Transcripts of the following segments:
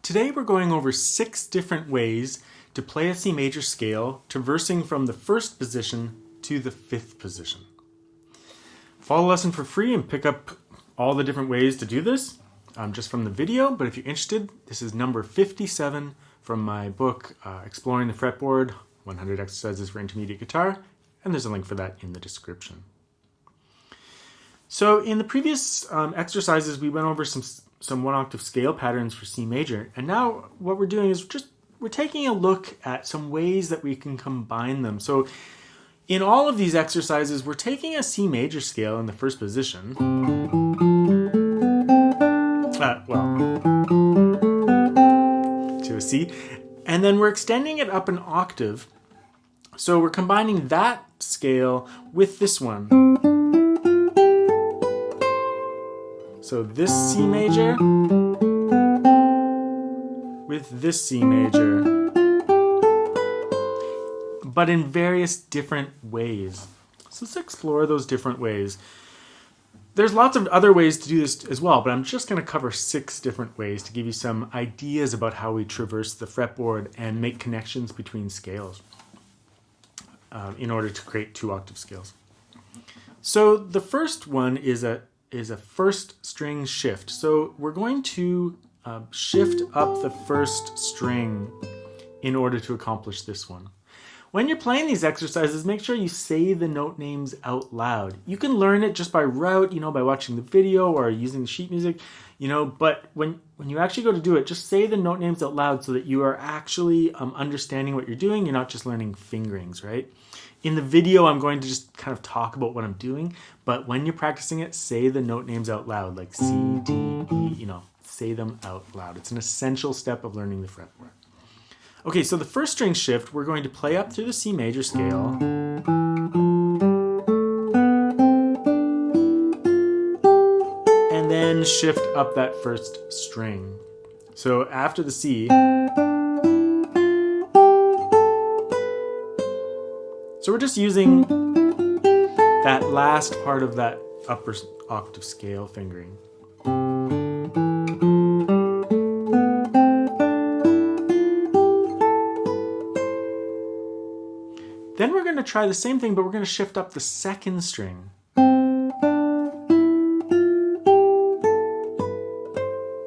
Today we're going over 6 different ways to play a C major scale, traversing from the 1st position to the 5th position. Follow the lesson for free and pick up all the different ways to do this just from the video, but if you're interested, this is number 57 from my book, Exploring the Fretboard, 100 Exercises for Intermediate Guitar, and there's a link for that in the description. So in the previous exercises, we went over some one-octave scale patterns for C major, and now what we're doing is we're taking a look at some ways that we can combine them. So in all of these exercises, we're taking a C major scale in the 1st position, to a C, and then we're extending it up an octave. So we're combining that scale with this one. So this C major with this C major, but in various different ways. So let's explore those different ways. There's lots of other ways to do this as well, but I'm just going to cover 6 different ways to give you some ideas about how we traverse the fretboard and make connections between scales in order to create 2-octave scales. So the first one is a 1st string shift. So we're going to shift up the 1st string in order to accomplish this one. When you're playing these exercises, make sure you say the note names out loud. You can learn it just by rote, by watching the video or using the sheet music, but when you actually go to do it, just say the note names out loud so that you are actually understanding what you're doing. You're not just learning fingerings, right? In the video, I'm going to just kind of talk about what I'm doing, but when you're practicing it, say the note names out loud, like C, D, E, say them out loud. It's an essential step of learning the fretboard. Okay, so the 1st string shift, we're going to play up through the C major scale. And then shift up that 1st string. So after the C, so we're just using that last part of that upper octave scale fingering. Then we're going to try the same thing, but we're going to shift up the 2nd string.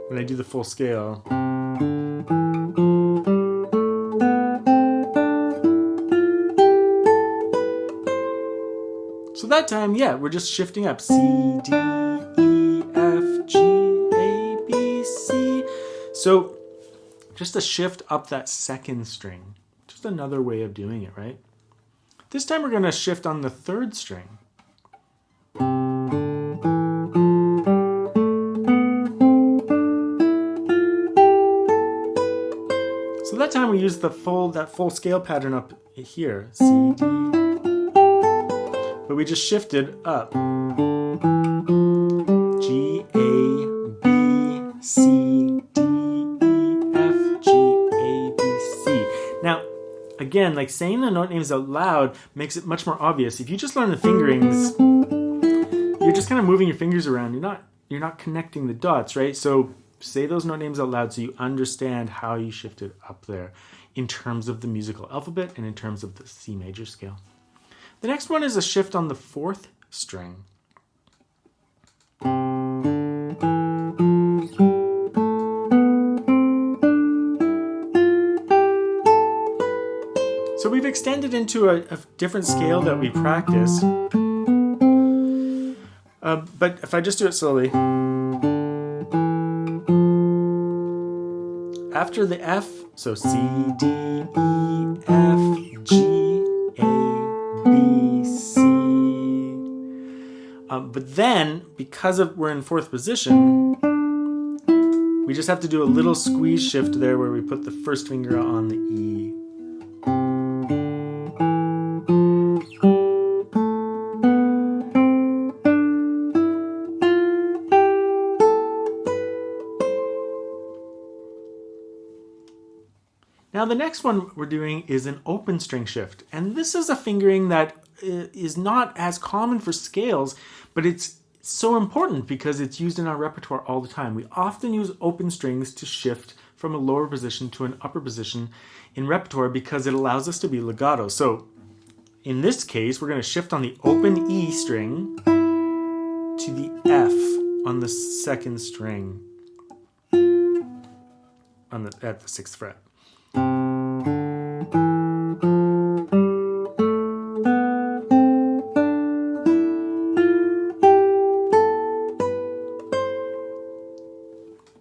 When I do the full scale. So that time, we're just shifting up C, D, E, F, G, A, B, C. So just a shift up that 2nd string. Just another way of doing it, right? This time we're going to shift on the 3rd string. So that time we use that full scale pattern up here, C, D, but we just shifted up. G, A, B, C, D, E, F, G, A, B, C. Now, again, like saying the note names out loud makes it much more obvious. If you just learn the fingerings, you're just kind of moving your fingers around. You're not connecting the dots, right? So say those note names out loud so you understand how you shifted up there in terms of the musical alphabet and in terms of the C major scale. The next one is a shift on the 4th string. So we've extended into a different scale that we practice. But if I just do it slowly. After the F, so C, D, E, F, G, A, B, C. But then, because we're in 4th position, we just have to do a little squeeze shift there where we put the 1st finger on the E. Now the next one we're doing is an open string shift, and this is a fingering that is not as common for scales, but it's so important because it's used in our repertoire all the time. We often use open strings to shift from a lower position to an upper position in repertoire because it allows us to be legato. So in this case, we're going to shift on the open E string to the F on the second string at the 6th fret.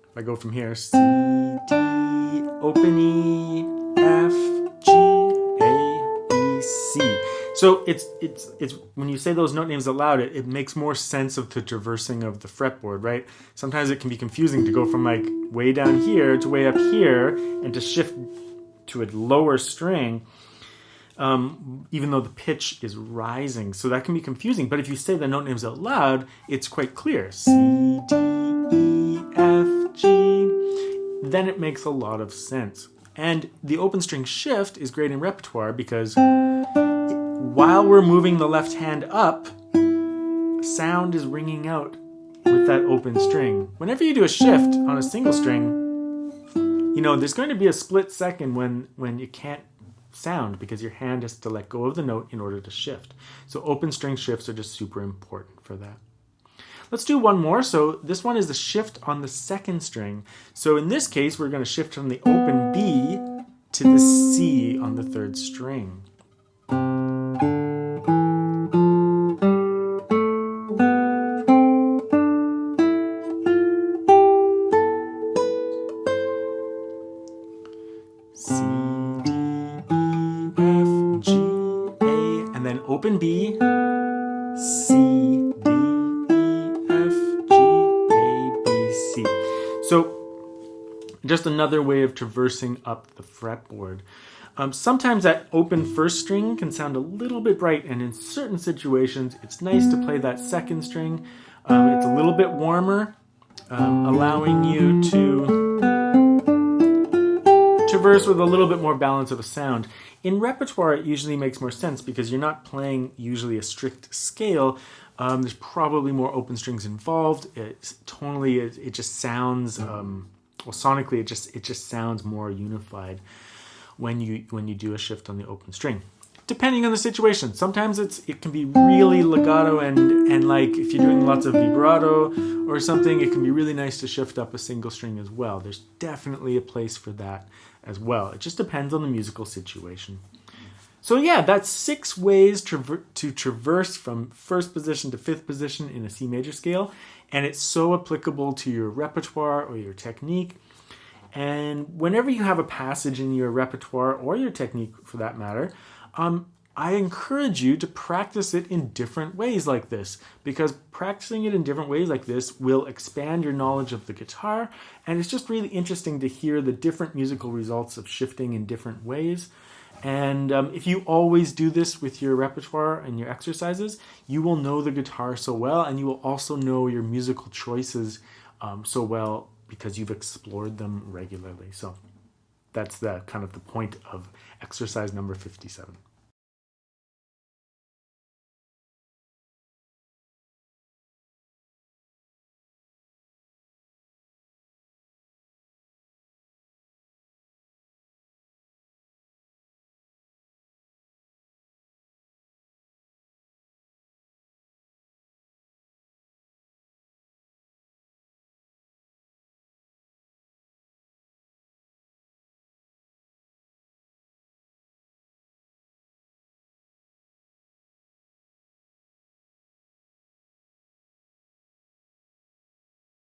If I go from here, C, D, open E, F, G, A, B, C. So it's when you say those note names aloud, it makes more sense of the traversing of the fretboard, right? Sometimes it can be confusing to go from like way down here to way up here and to shift to a lower string, even though the pitch is rising. So that can be confusing. But if you say the note names out loud, it's quite clear. C, D, E, F, G. Then it makes a lot of sense. And the open string shift is great in repertoire because while we're moving the left hand up, sound is ringing out with that open string. Whenever you do a shift on a single string, there's going to be a split second when you can't sound because your hand has to let go of the note in order to shift. So open string shifts are just super important for that. Let's do one more. So this one is the shift on the second string. So in this case, we're going to shift from the open B to the C on the 3rd string. C, D, E, F, G, A, and then open B, C, D, E, F, G, A, B, C. So just another way of traversing up the fretboard. Sometimes that open first string can sound a little bit bright, and in certain situations, it's nice to play that second string. It's a little bit warmer, allowing you to traverse with a little bit more balance of a sound. In repertoire, it usually makes more sense because you're not playing usually a strict scale. There's probably more open strings involved. Tonally, it just sounds, sonically, it just sounds more unified when you do a shift on the open string. Depending on the situation, sometimes it can be really legato and like if you're doing lots of vibrato or something, it can be really nice to shift up a single string as well. There's definitely a place for that as well. It just depends on the musical situation. So yeah, that's 6 ways to traverse from 1st position to 5th position in a C major scale, and it's so applicable to your repertoire or your technique. And whenever you have a passage in your repertoire or your technique for that matter, I encourage you to practice it in different ways like this, because practicing it in different ways like this will expand your knowledge of the guitar, and it's just really interesting to hear the different musical results of shifting in different ways. And if you always do this with your repertoire and your exercises, you will know the guitar so well, and you will also know your musical choices so well because you've explored them regularly. So that's the kind of the point of exercise number 57.